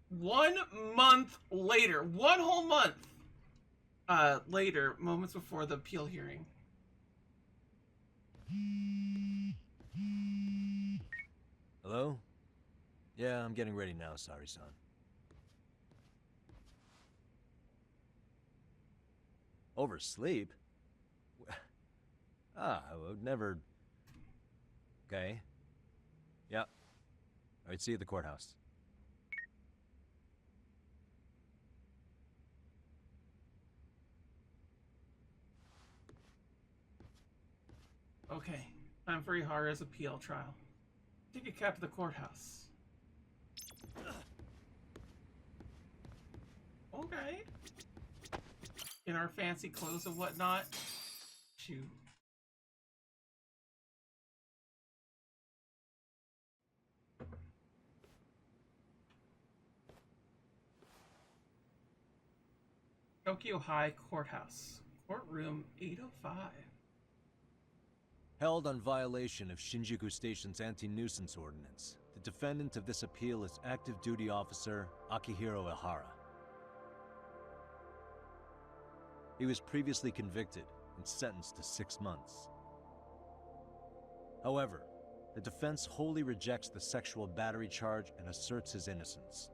1 month later, one whole month later, moments before the appeal hearing. Hello? Yeah, I'm getting ready now, sorry, son. Oversleep? I would never... Okay. Yeah. Alright, see you at the courthouse. Okay, time for Ihara's appeal trial. Take a cab to the courthouse. Okay. In our fancy clothes and whatnot. Shoot. Tokyo High Courthouse. Courtroom 805. Held on violation of Shinjuku Station's anti-nuisance ordinance, the defendant of this appeal is active duty officer Akihiro Ihara. He was previously convicted and sentenced to 6 months. However, the defense wholly rejects the sexual battery charge and asserts his innocence.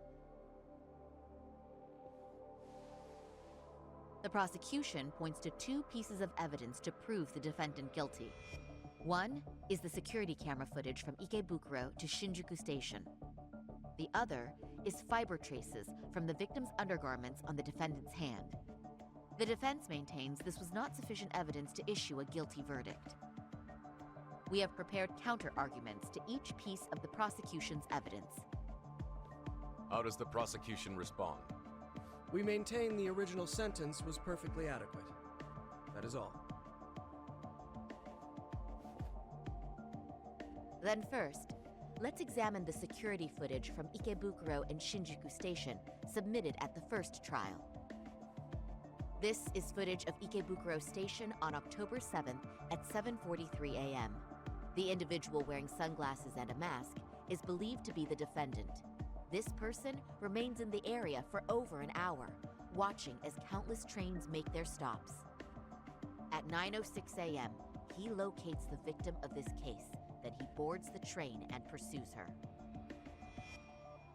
The prosecution points to 2 pieces of evidence to prove the defendant guilty. One is the security camera footage from Ikebukuro to Shinjuku Station. The other is fiber traces from the victim's undergarments on the defendant's hand. The defense maintains this was not sufficient evidence to issue a guilty verdict. We have prepared counter-arguments to each piece of the prosecution's evidence. How does the prosecution respond? We maintain the original sentence was perfectly adequate. That is all. Then first, let's examine the security footage from Ikebukuro and Shinjuku Station submitted at the first trial. This is footage of Ikebukuro Station on October 7th at 7:43 a.m. The individual wearing sunglasses and a mask is believed to be the defendant. This person remains in the area for over an hour, watching as countless trains make their stops. At 9:06 a.m., he locates the victim of this case. Then he boards the train and pursues her.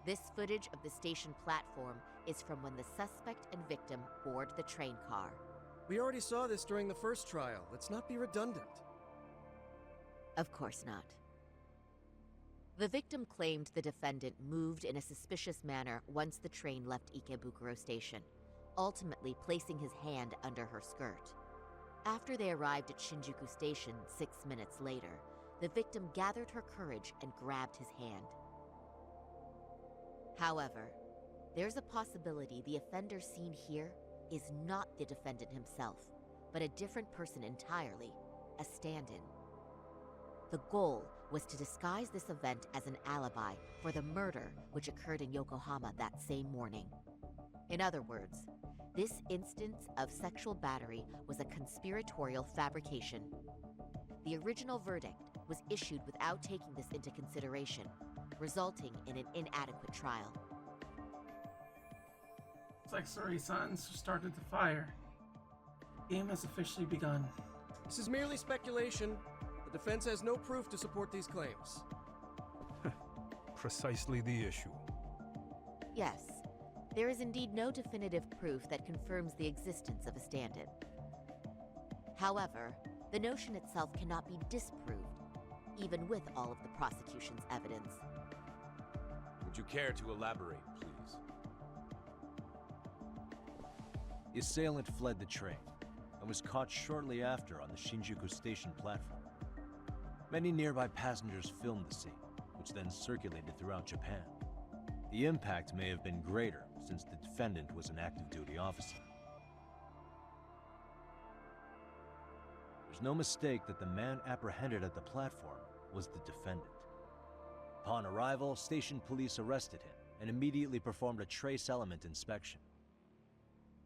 This footage of the station platform is from when the suspect and victim board the train car. We already saw this during the first trial. Let's not be redundant. Of course not. The victim claimed the defendant moved in a suspicious manner once the train left Ikebukuro Station, ultimately placing his hand under her skirt. After they arrived at Shinjuku Station 6 minutes later, the victim gathered her courage and grabbed his hand. However, there's a possibility the offender seen here is not the defendant himself, but a different person entirely, a stand-in. The goal was to disguise this event as an alibi for the murder which occurred in Yokohama that same morning. In other words, this instance of sexual battery was a conspiratorial fabrication. The original verdict was issued without taking this into consideration, resulting in an inadequate trial. Looks like Suri-san's started to fire. The game has officially begun. This is merely speculation. The defense has no proof to support these claims. Precisely the issue. Yes, there is indeed no definitive proof that confirms the existence of a stand-in. However, the notion itself cannot be disproved, even with all of the prosecution's evidence. Would you care to elaborate, please? The assailant fled the train and was caught shortly after on the Shinjuku Station platform. Many nearby passengers filmed the scene, which then circulated throughout Japan. The impact may have been greater since the defendant was an active duty officer. There's no mistake that the man apprehended at the platform was the defendant. Upon arrival, station police arrested him and immediately performed a trace element inspection.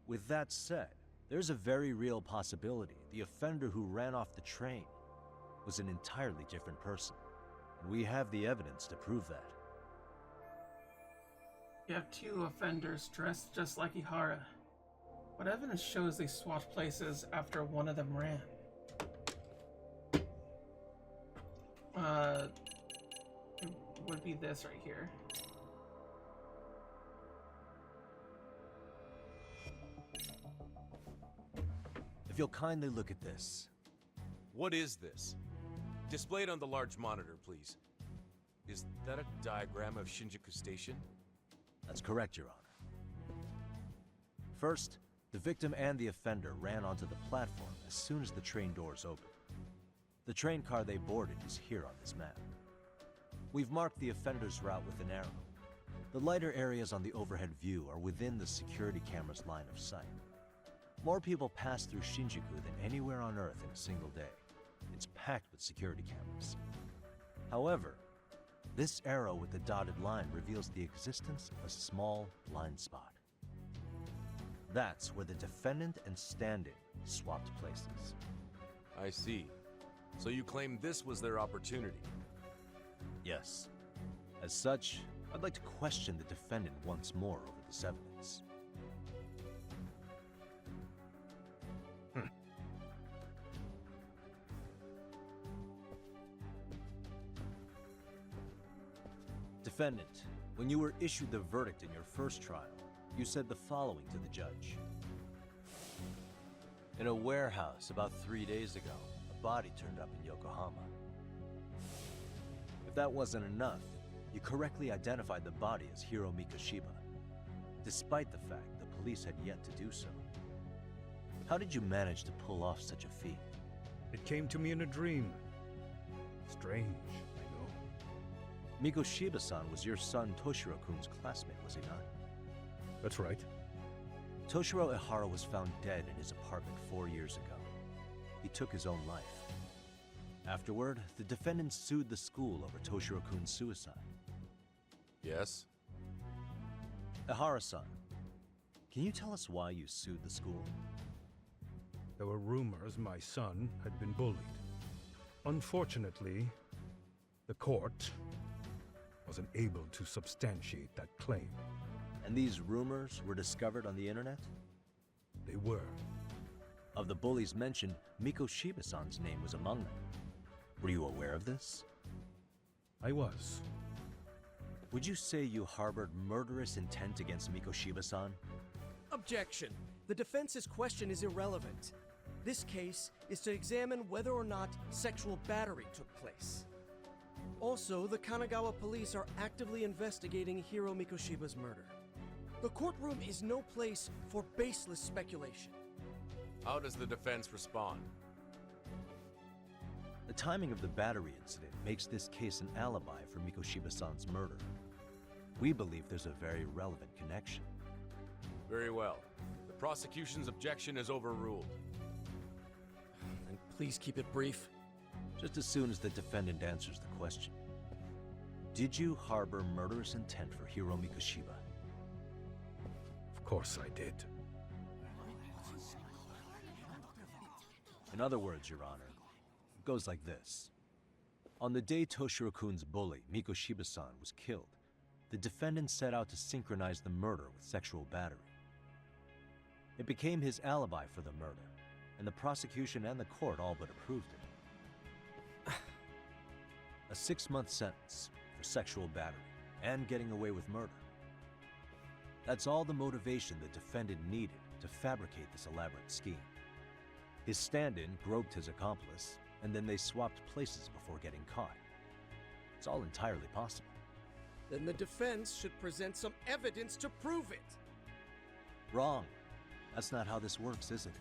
With that said, there's a very real possibility the offender who ran off the train was an entirely different person, and we have the evidence to prove that. You have two offenders dressed just like Ihara. What evidence shows they swapped places after one of them ran? It would be this right here. If you'll kindly look at this. What is this? Display it on the large monitor, please. Is that a diagram of Shinjuku Station? That's correct, Your Honor. First, the victim and the offender ran onto the platform as soon as the train doors opened. The train car they boarded is here on this map. We've marked the offender's route with an arrow. The lighter areas on the overhead view are within the security camera's line of sight. More people pass through Shinjuku than anywhere on Earth in a single day. It's packed with security cameras. However, this arrow with the dotted line reveals the existence of a small blind spot. That's where the defendant and stand-in swapped places. I see. So you claim this was their opportunity? Yes. As such, I'd like to question the defendant once more over this evidence. Defendant, when you were issued the verdict in your first trial, you said the following to the judge. In a warehouse about 3 days ago, a body turned up in Yokohama. If that wasn't enough, you correctly identified the body as Hiro Mikoshiba, despite the fact the police had yet to do so. How did you manage to pull off such a feat? It came to me in a dream. Strange, I know. Mikoshiba-san was your son Toshiro-kun's classmate, was he not? That's right. Toshiro Ihara was found dead in his apartment 4 years ago. He took his own life. Afterward, the defendant sued the school over Toshiro-kun's suicide. Yes? Ihara-san, can you tell us why you sued the school? There were rumors my son had been bullied. Unfortunately, the court wasn't able to substantiate that claim. And these rumors were discovered on the internet? They were. Of the bullies mentioned, Mikoshiba-san's name was among them. Were you aware of this? I was. Would you say you harbored murderous intent against Mikoshiba-san? Objection. The defense's question is irrelevant. This case is to examine whether or not sexual battery took place. Also, the Kanagawa police are actively investigating Hiro Mikoshiba's murder. The courtroom is no place for baseless speculation. How does the defense respond? The timing of the battery incident makes this case an alibi for Mikoshiba-san's murder. We believe there's a very relevant connection. Very well. The prosecution's objection is overruled. And please keep it brief. Just as soon as the defendant answers the question. Did you harbor murderous intent for Hiro Mikoshiba? Of course I did. In other words, Your Honor, it goes like this. On the day Toshiro-kun's bully, Mikoshiba-san, was killed, the defendant set out to synchronize the murder with sexual battery. It became his alibi for the murder, and the prosecution and the court all but approved it. A 6-month sentence for sexual battery and getting away with murder. That's all the motivation the defendant needed to fabricate this elaborate scheme. His stand-in groped his accomplice, and then they swapped places before getting caught. It's all entirely possible. Then the defense should present some evidence to prove it. Wrong. That's not how this works, is it?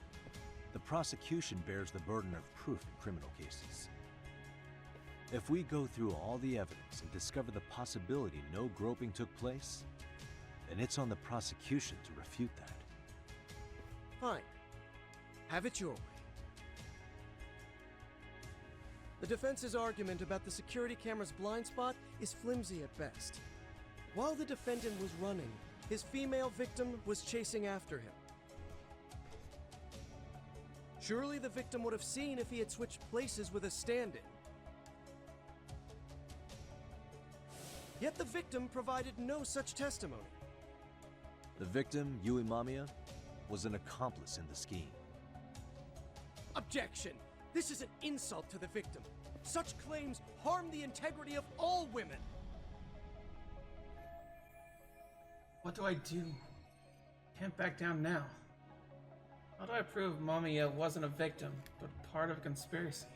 The prosecution bears the burden of proof in criminal cases. If we go through all the evidence and discover the possibility no groping took place, then it's on the prosecution to refute that. Fine. Have it your way. The defense's argument about the security camera's blind spot is flimsy at best. While the defendant was running, his female victim was chasing after him. Surely the victim would have seen if he had switched places with a stand-in. Yet the victim provided no such testimony. The victim, Yui Mamiya, was an accomplice in the scheme. Objection! This is an insult to the victim. Such claims harm the integrity of all women. What do I do? Can't back down now. How do I prove Mamiya wasn't a victim, but part of a conspiracy?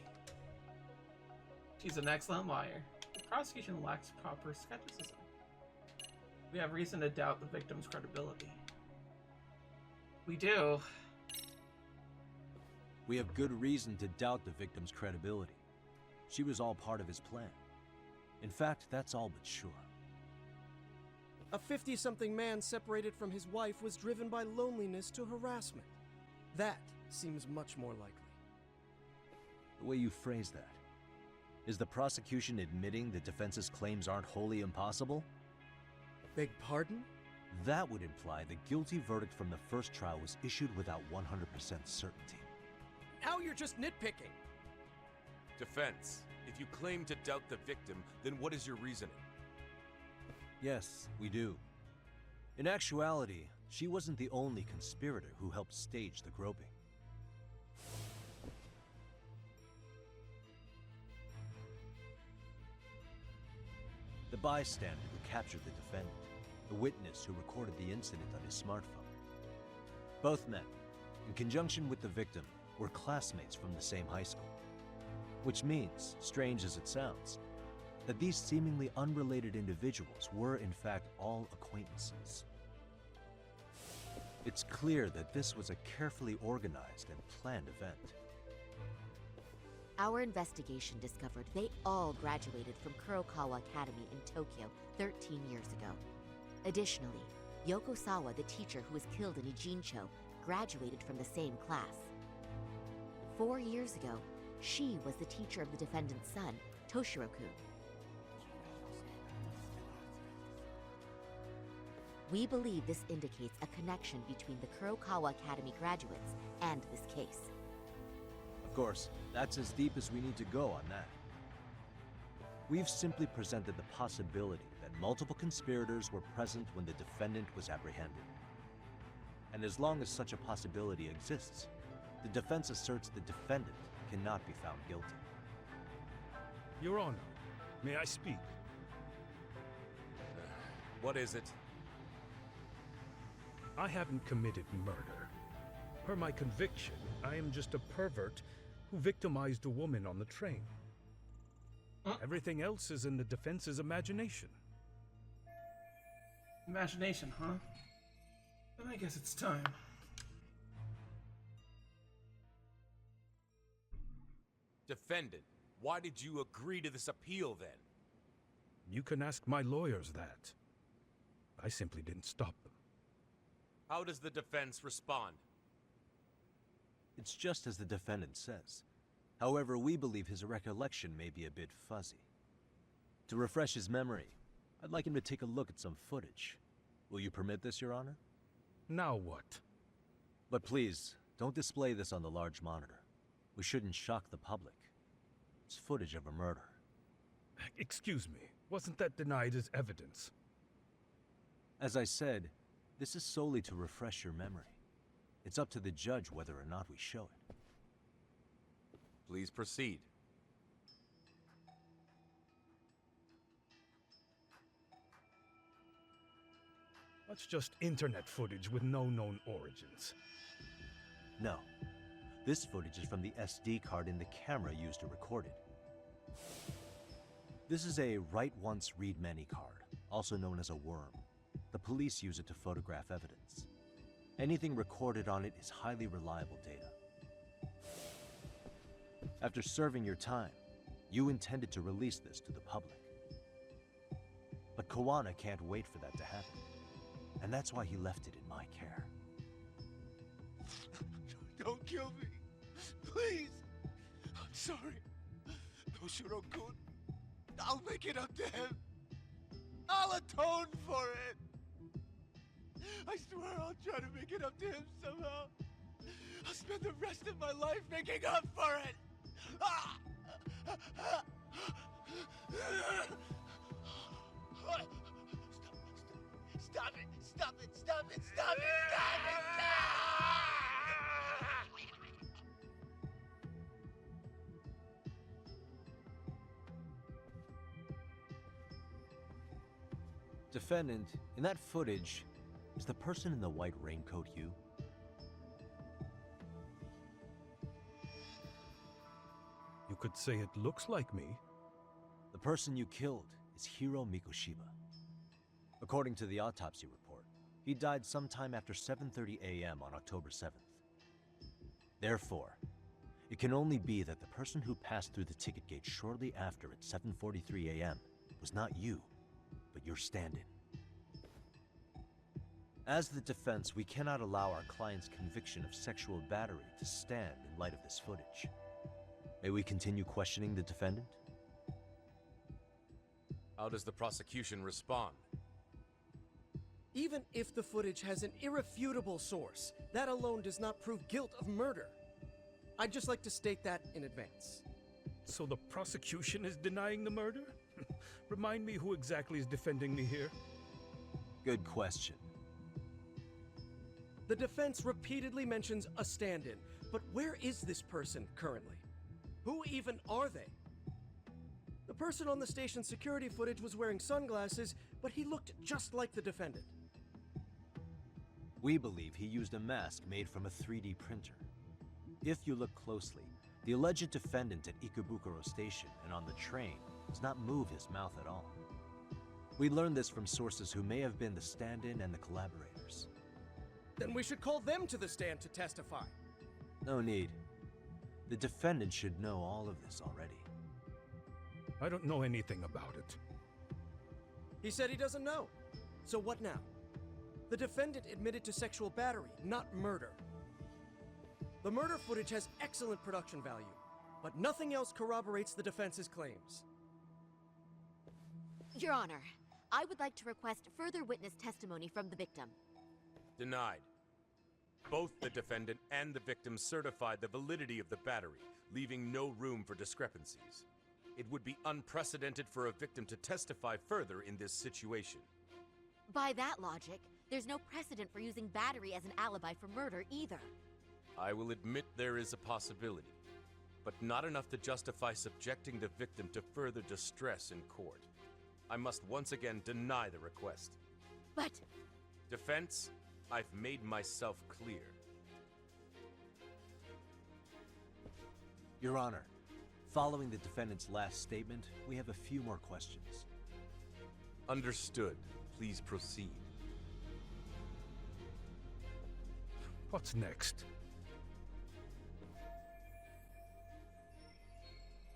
She's an excellent liar. The prosecution lacks proper skepticism. We have reason to doubt the victim's credibility. We do. We have good reason to doubt the victim's credibility. She was all part of his plan. In fact, that's all but sure. A 50-something man separated from his wife was driven by loneliness to harassment. That seems much more likely. The way you phrase that. Is the prosecution admitting the defense's claims aren't wholly impossible? Beg pardon? That would imply the guilty verdict from the first trial was issued without 100% certainty. Now you're just nitpicking. Defense, if you claim to doubt the victim, then what is your reasoning? Yes, we do. In actuality, she wasn't the only conspirator who helped stage the groping. The bystander who captured the defendant, the witness who recorded the incident on his smartphone. Both men, in conjunction with the victim, were classmates from the same high school. Which means, strange as it sounds, that these seemingly unrelated individuals were in fact all acquaintances. It's clear that this was a carefully organized and planned event. Our investigation discovered they all graduated from Kurokawa Academy in Tokyo 13 years ago. Additionally, Yoko Sawa, the teacher who was killed in Ijincho, graduated from the same class. 4 years ago, she was the teacher of the defendant's son, Toshiro-kun. We believe this indicates a connection between the Kurokawa Academy graduates and this case. Of course, that's as deep as we need to go on that. We've simply presented the possibility that multiple conspirators were present when the defendant was apprehended. And as long as such a possibility exists, the defense asserts the defendant cannot be found guilty. Your Honor, may I speak? What is it? I haven't committed murder. Per my conviction, I am just a pervert who victimized a woman on the train. Everything else is in the defense's imagination. Imagination, huh? Then I guess it's time. Defendant, why did you agree to this appeal then? You can ask my lawyers that. I simply didn't stop them. How does the defense respond? It's just as the defendant says. However, we believe his recollection may be a bit fuzzy. To refresh his memory, I'd like him to take a look at some footage. Will you permit this, Your Honor? Now what? But please, don't display this on the large monitor. We shouldn't shock the public. It's footage of a murder. Excuse me, wasn't that denied as evidence? As I said, this is solely to refresh your memory. It's up to the judge whether or not we show it. Please proceed. That's just internet footage with no known origins. No. This footage is from the SD card in the camera used to record it. This is a write once, read many card, also known as a worm. The police use it to photograph evidence. Anything recorded on it is highly reliable data. After serving your time, you intended to release this to the public. But Kawana can't wait for that to happen. And that's why he left it in my care. Don't kill me. Please. I'm sorry. Toshiro-kun. I'll make it up to him. I'll atone for it. I swear I'll try to make it up to him somehow. I'll spend the rest of my life making up for it. Stop it. Stop it! Stop it! Stop it! Stop it! Defendant, in that footage, is the person in the white raincoat you? You could say it looks like me. The person you killed is Hiro Mikoshiba. According to the autopsy report, he died sometime after 7:30 a.m. on October 7th. Therefore, it can only be that the person who passed through the ticket gate shortly after at 7:43 a.m. was not you, but your stand-in. As the defense, we cannot allow our client's conviction of sexual battery to stand in light of this footage. May we continue questioning the defendant? How does the prosecution respond? Even if the footage has an irrefutable source, that alone does not prove guilt of murder. I'd just like to state that in advance. So the prosecution is denying the murder? Remind me who exactly is defending me here? Good question. The defense repeatedly mentions a stand-in, but where is this person currently? Who even are they? The person on the station security footage was wearing sunglasses, but he looked just like the defendant. We believe he used a mask made from a 3D printer. If you look closely, the alleged defendant at Ikebukuro Station and on the train does not move his mouth at all. We learned this from sources who may have been the stand-in and the collaborators. Then we should call them to the stand to testify. No need. The defendant should know all of this already. I don't know anything about it. He said he doesn't know. So what now? The defendant admitted to sexual battery, not murder. The murder footage has excellent production value, but nothing else corroborates the defense's claims. Your Honor, I would like to request further witness testimony from the victim. Denied. Both the defendant and the victim certified the validity of the battery, leaving no room for discrepancies. It would be unprecedented for a victim to testify further in this situation. By that logic, there's no precedent for using battery as an alibi for murder either. I will admit there is a possibility, but not enough to justify subjecting the victim to further distress in court. I must once again deny the request. But... Defense, I've made myself clear. Your Honor, following the defendant's last statement, we have a few more questions. Understood. Please proceed. What's next?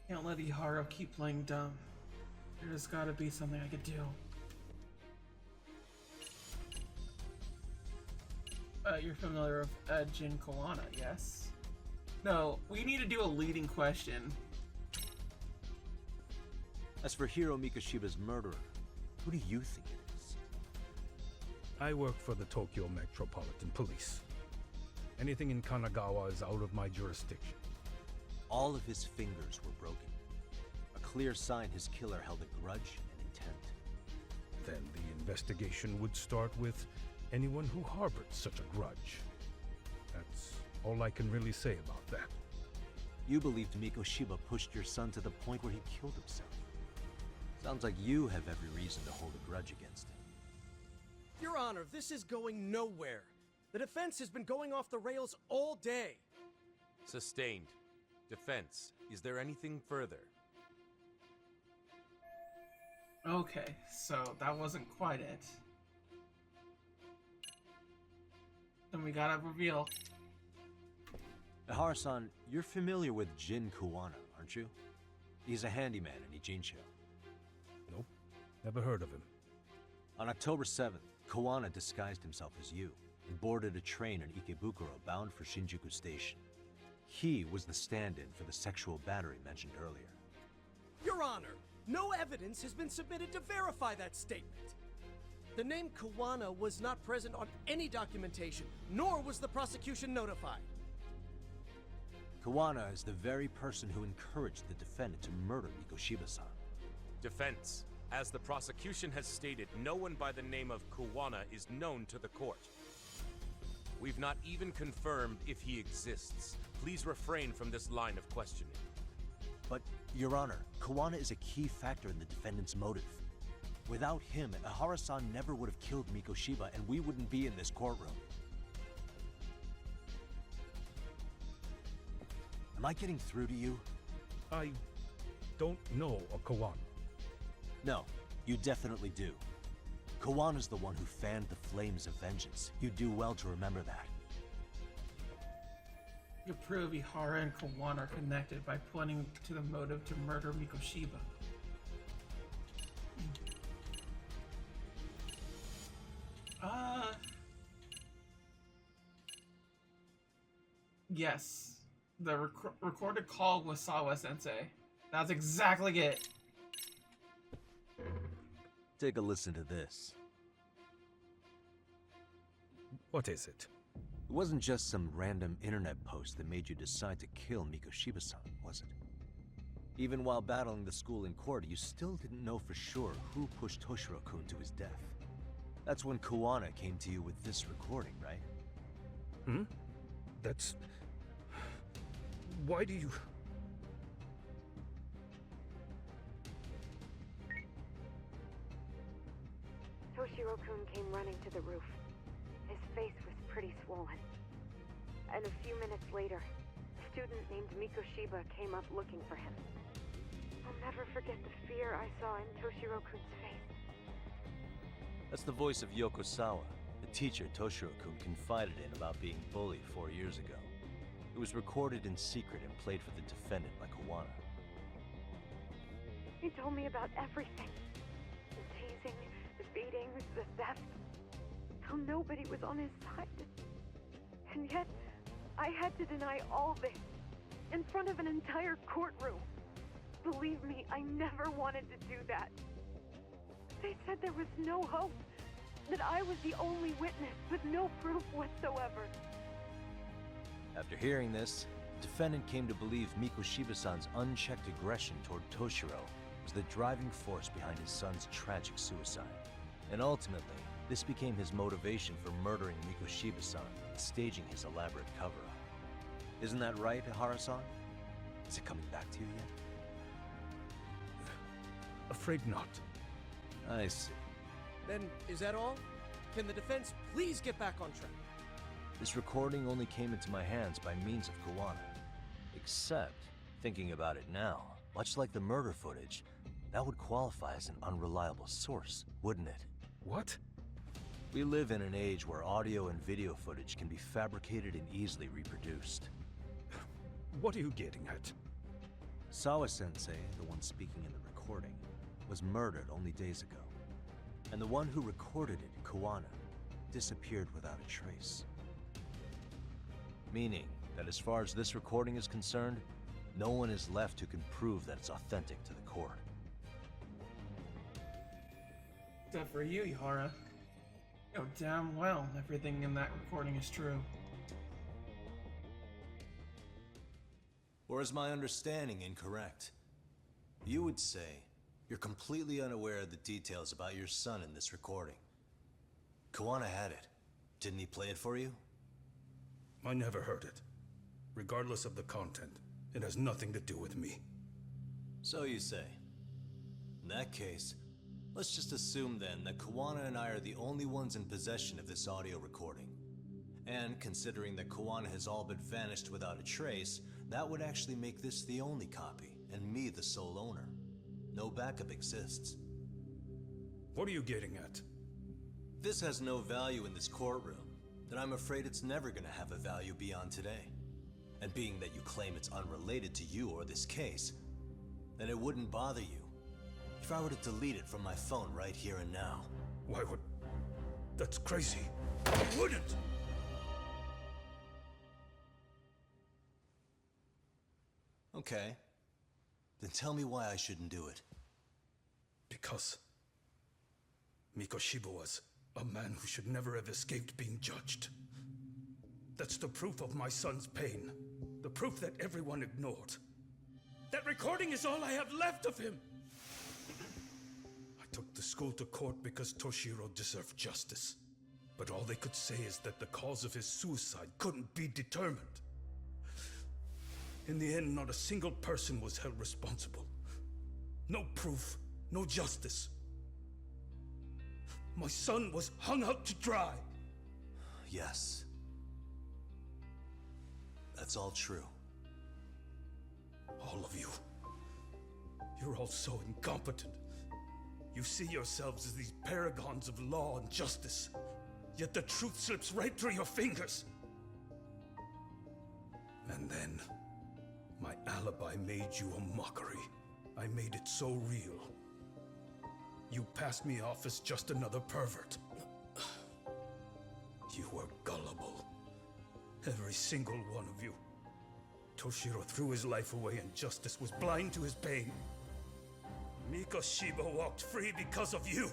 Can't let Iharo keep playing dumb. There's gotta be something I could do. You're familiar with Jin Kawana, yes? No, we need to do a leading question. As for Hiro Mikoshiba's murderer, who do you think it is? I work for the Tokyo Metropolitan Police. Anything in Kanagawa is out of my jurisdiction. All of his fingers were broken. A clear sign his killer held a grudge and intent. Then the investigation would start with anyone who harbored such a grudge. That's all I can really say about that. You believed Mikoshiba pushed your son to the point where he killed himself. Sounds like you have every reason to hold a grudge against him. Your Honor, this is going nowhere. The defense has been going off the rails all day. Sustained. Defense, is there anything further? Okay, so that wasn't quite it. Then we gotta reveal. Ihara-san, you're familiar with Jin Kawana, aren't you? He's a handyman in Ijincho. Nope, never heard of him. On October 7th, Kawana disguised himself as you and boarded a train in Ikebukuro bound for Shinjuku Station. He was the stand-in for the sexual battery mentioned earlier. Your Honor, no evidence has been submitted to verify that statement. The name Kawana was not present on any documentation, nor was the prosecution notified. Kawana is the very person who encouraged the defendant to murder Mikoshiba-san. Defense, As the prosecution has stated, no one by the name of Kuwana is known to the court. We've not even confirmed if he exists. Please refrain from this line of questioning. But, Your Honor, Kuwana is a key factor in the defendant's motive. Without him, Ihara-san never would have killed Mikoshiba, and we wouldn't be in this courtroom. Am I getting through to you? I don't know a Kawan. No, you definitely do. Kawana's the one who fanned the flames of vengeance. You do well to remember that. You prove Ihara and Kawan are connected by pointing to the motive to murder Mikoshiba. Yes. The recorded call with Sawa-sensei. That's exactly it. Take a listen to this. What is it? It wasn't just some random internet post that made you decide to kill Mikoshiba-san, was it? Even while battling the school in court, you still didn't know for sure who pushed Toshiro-kun to his death. That's when Kuwana came to you with this recording, right? Hmm? That's... Why do you... Toshiro-kun came running to the roof. His face was pretty swollen. And a few minutes later, a student named Mikoshiba came up looking for him. I'll never forget the fear I saw in Toshiro-kun's face. That's the voice of Yokosawa, the teacher Toshiro-kun confided in about being bullied 4 years ago. It was recorded in secret and played for the defendant by Kuwana. He told me about everything. The teasing, the beatings, the theft. How nobody was on his side. And yet, I had to deny all this in front of an entire courtroom. Believe me, I never wanted to do that. They said there was no hope, that I was the only witness with no proof whatsoever. After hearing this, the defendant came to believe Mikoshiba-san's unchecked aggression toward Toshiro was the driving force behind his son's tragic suicide. And ultimately, this became his motivation for murdering Mikoshiba-san and staging his elaborate cover-up. Isn't that right, Ihara-san? Is it coming back to you yet? Afraid not. I see. Then, is that all? Can the defense please get back on track? This recording only came into my hands by means of Kuwana. Except, thinking about it now, much like the murder footage, that would qualify as an unreliable source, wouldn't it? What? We live in an age where audio and video footage can be fabricated and easily reproduced. What are you getting at? Sawa-sensei, the one speaking in the recording, was murdered only days ago. And the one who recorded it, Kuwana, disappeared without a trace. Meaning that as far as this recording is concerned, no one is left who can prove that it's authentic to the court. Except for you, Ihara. You know damn well everything in that recording is true. Or is my understanding incorrect? You would say you're completely unaware of the details about your son in this recording. Kuwana had it. Didn't he play it for you? I never heard it. Regardless of the content, it has nothing to do with me. So you say. In that case, let's just assume then that Kuwana and I are the only ones in possession of this audio recording. And considering that Kuwana has all but vanished without a trace, that would actually make this the only copy, and me the sole owner. No backup exists. What are you getting at? This has no value in this courtroom, then I'm afraid it's never gonna have a value beyond today. And being that you claim it's unrelated to you or this case, then it wouldn't bother you if I were to delete it from my phone right here and now. Why would... That's crazy. I wouldn't! Okay. Then tell me why I shouldn't do it. Because Mikoshiba was a man who should never have escaped being judged. That's the proof of my son's pain. The proof that everyone ignored. That recording is all I have left of him! I took the school to court because Toshiro deserved justice. But all they could say is that the cause of his suicide couldn't be determined. In the end, not a single person was held responsible. No proof, no justice. My son was hung out to dry. Yes. That's all true. All of you. You're all so incompetent. You see yourselves as these paragons of law and justice, yet the truth slips right through your fingers. And then, my alibi made you a mockery. I made it so real. You passed me off as just another pervert. You were gullible. Every single one of you. Toshiro threw his life away and justice was blind to his pain. Mikoshiba walked free because of you.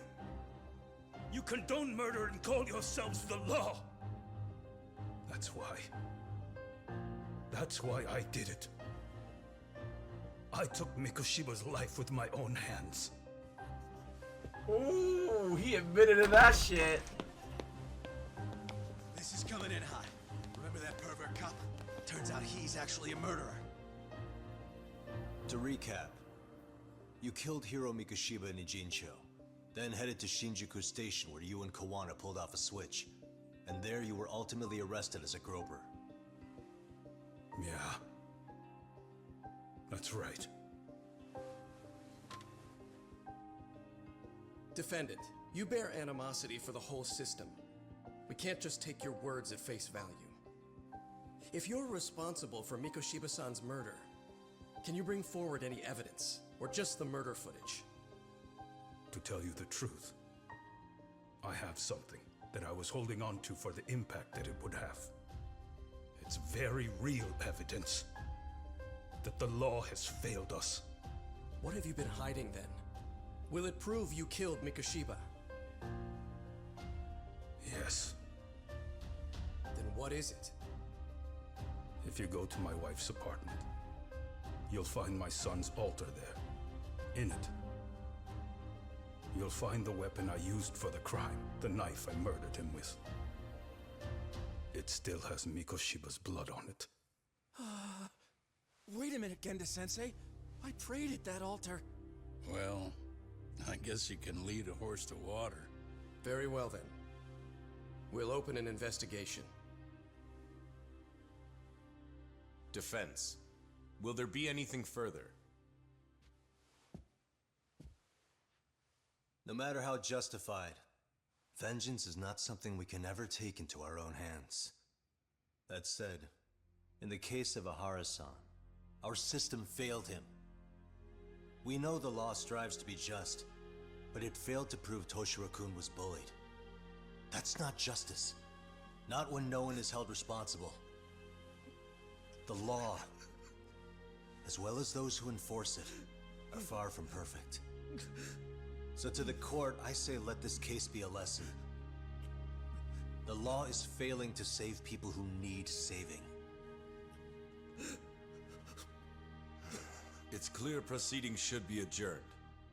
You condone murder and call yourselves the law. That's why I did it. I took Mikoshiba's life with my own hands. Ooh, he admitted to that shit. This is coming in hot. Remember that pervert cop? Turns out he's actually a murderer. To recap, you killed Hiro Mikoshiba in Ijincho, then headed to Shinjuku Station where you and Kawana pulled off a switch, and there you were ultimately arrested as a groper. Yeah. That's right. Defendant, you bear animosity for the whole system. We can't just take your words at face value. If you're responsible for Mikoshiba-san's murder, can you bring forward any evidence, or just the murder footage? To tell you the truth, I have something that I was holding on to for the impact that it would have. It's very real evidence that the law has failed us. What have you been hiding then? Will it prove you killed Mikoshiba? Yes. Then what is it? If you go to my wife's apartment, you'll find my son's altar there. In it, you'll find the weapon I used for the crime, the knife I murdered him with. It still has Mikoshiba's blood on it. Wait a minute, Genda-sensei. I prayed at that altar. Well, I guess you can lead a horse to water. Very well then. We'll open an investigation. Defense. Will there be anything further? No matter how justified, vengeance is not something we can ever take into our own hands. That said, in the case of Ahara-san, our system failed him. We know the law strives to be just, but it failed to prove Toshiro-kun was bullied. That's not justice. Not when no one is held responsible. The law, as well as those who enforce it, are far from perfect. So to the court, I say let this case be a lesson. The law is failing to save people who need saving. It's clear proceedings should be adjourned.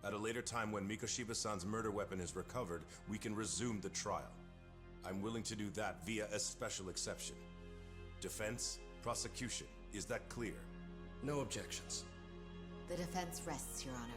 At a later time when Mikoshiba-san's murder weapon is recovered, we can resume the trial. I'm willing to do that via a special exception. Defense, prosecution, is that clear? No objections. The defense rests, Your Honor.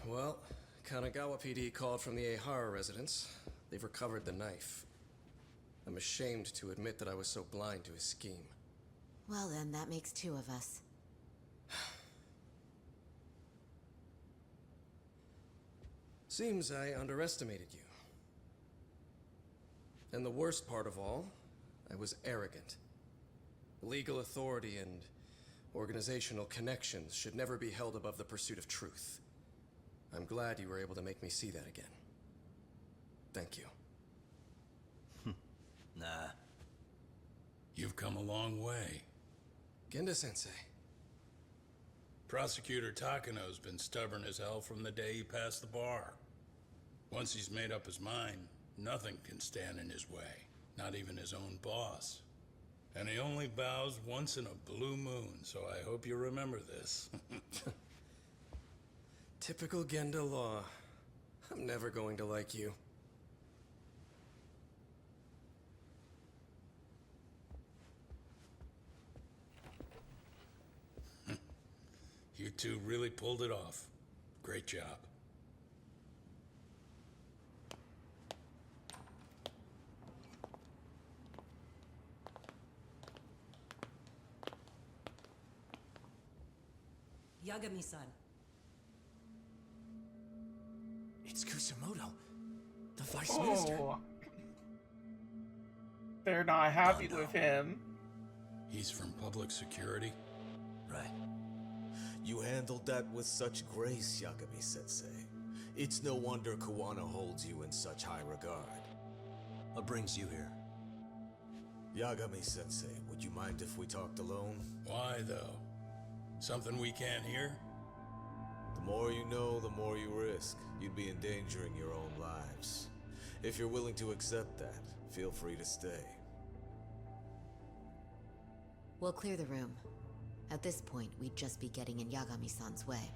Well, Kanagawa PD called from the Ehara residence. They've recovered the knife. I'm ashamed to admit that I was so blind to his scheme. Well then, that makes two of us. Seems I underestimated you. And the worst part of all, I was arrogant. Legal authority and organizational connections should never be held above the pursuit of truth. I'm glad you were able to make me see that again. Thank you. Nah. You've come a long way. Genda-sensei. Prosecutor Takano's been stubborn as hell from the day he passed the bar. Once he's made up his mind, nothing can stand in his way, not even his own boss. And he only bows once in a blue moon, so I hope you remember this. Typical Genda law. I'm never going to like you. You two really pulled it off. Great job. Yagami-san. It's Kusumoto, the Vice Minister. They're not happy no. with him. He's from public security? Right. You handled that with such grace, Yagami-sensei. It's no wonder Kawana holds you in such high regard. What brings you here? Yagami-sensei, would you mind if we talked alone? Why, though? Something we can't hear? The more you know, the more you risk. You'd be endangering your own lives. If you're willing to accept that, feel free to stay. We'll clear the room. At this point, we'd just be getting in Yagami-san's way.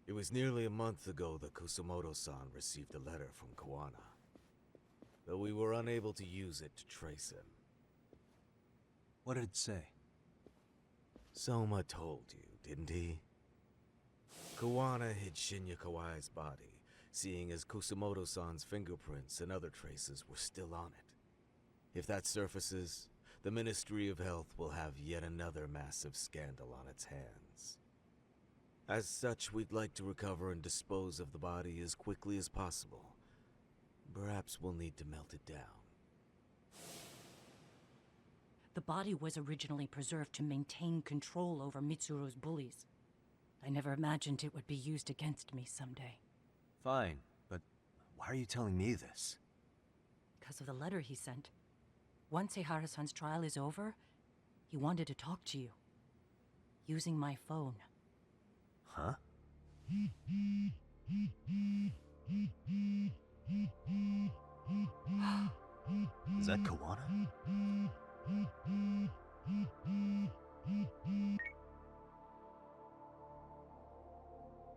It was nearly a month ago that Kusumoto-san received a letter from Kawana, though we were unable to use it to trace him. What did it say? Soma told you, didn't he? Kawana hid Shinya Kawai's body, seeing as Kusumoto-san's fingerprints and other traces were still on it. If that surfaces, the Ministry of Health will have yet another massive scandal on its hands. As such, we'd like to recover and dispose of the body as quickly as possible. Perhaps we'll need to melt it down. The body was originally preserved to maintain control over Mitsuru's bullies. I never imagined it would be used against me someday. Fine, but why are you telling me this? Because of the letter he sent. Once Eihara-san's trial is over, he wanted to talk to you. Using my phone. Huh? Is that Kawana?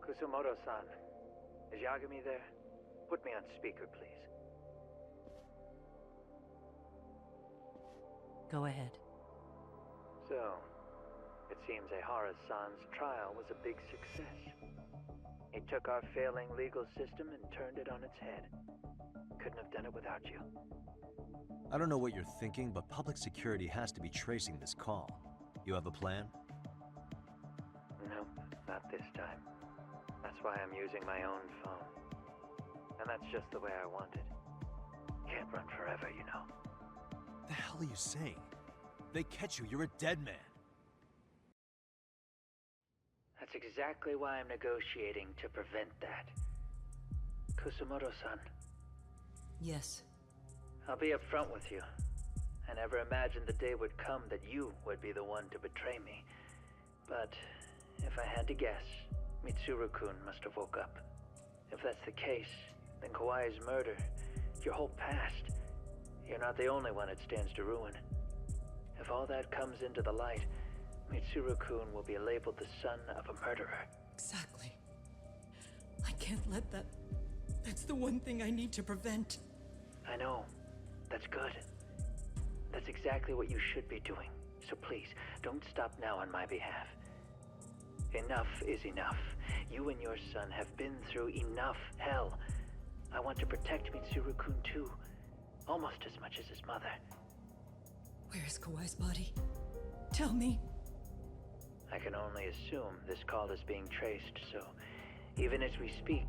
Kusumoto-san, is Yagami there? Put me on speaker, please. Go ahead. So, it seems Eihara-san's trial was a big success. He took our failing legal system and turned it on its head. Couldn't have done it without you. I don't know what you're thinking, but public security has to be tracing this call. You have a plan? Nope, not this time. That's why I'm using my own phone. And that's just the way I want it. Can't run forever, you know. The hell are you saying? They catch you, you're a dead man. That's exactly why I'm negotiating to prevent that. Kusumoto-san. Yes. I'll be upfront with you. I never imagined the day would come that you would be the one to betray me. But if I had to guess, Mitsuru-kun must have woke up. If that's the case, then Kawai's murder, your whole past, you're not the only one it stands to ruin. If all that comes into the light, Mitsuru-kun will be labeled the son of a murderer. Exactly. I can't let that... That's the one thing I need to prevent. I know. That's good. That's exactly what you should be doing. So please, don't stop now on my behalf. Enough is enough. You and your son have been through enough hell. I want to protect Mitsuru-kun too. Almost as much as his mother. Where is Kawai's body? Tell me. I can only assume this call is being traced, so even as we speak,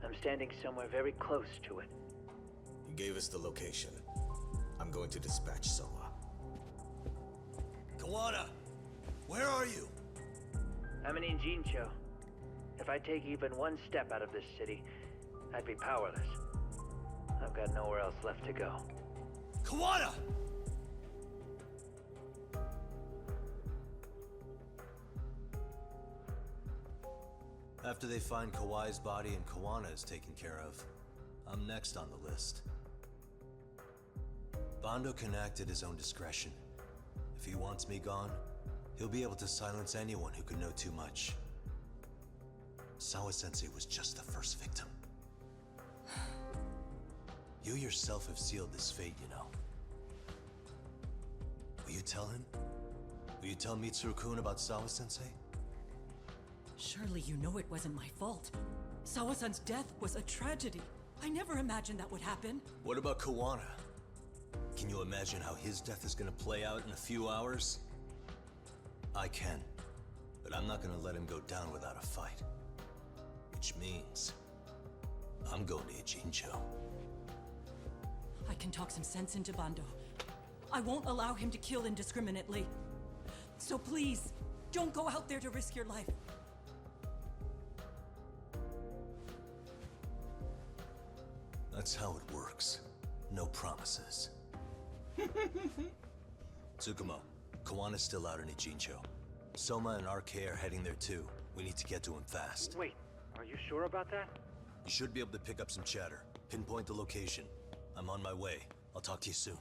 I'm standing somewhere very close to it. You gave us the location. I'm going to dispatch Soma. Kawana, where are you? I'm in Injincho. If I take even one step out of this city, I'd be powerless. I've got nowhere else left to go. Kawana! After they find Kawai's body and Kawana is taken care of, I'm next on the list. Bando can act at his own discretion. If he wants me gone, he'll be able to silence anyone who could know too much. Sawa-sensei was just the first victim. You yourself have sealed this fate, you know. Will you tell him? Will you tell Mitsuru-kun about Sawa-sensei? Surely you know it wasn't my fault. Sawa-san's death was a tragedy. I never imagined that would happen. What about Kawana? Can you imagine how his death is gonna play out in a few hours? I can, but I'm not gonna let him go down without a fight. Which means, I'm going to Ijincho. I can talk some sense into Bando. I won't allow him to kill indiscriminately. So please, don't go out there to risk your life. That's how it works. No promises. Tsukumo, Kawana's still out in Ijincho. Soma and RK are heading there too. We need to get to him fast. Wait, are you sure about that? You should be able to pick up some chatter. Pinpoint the location. I'm on my way. I'll talk to you soon.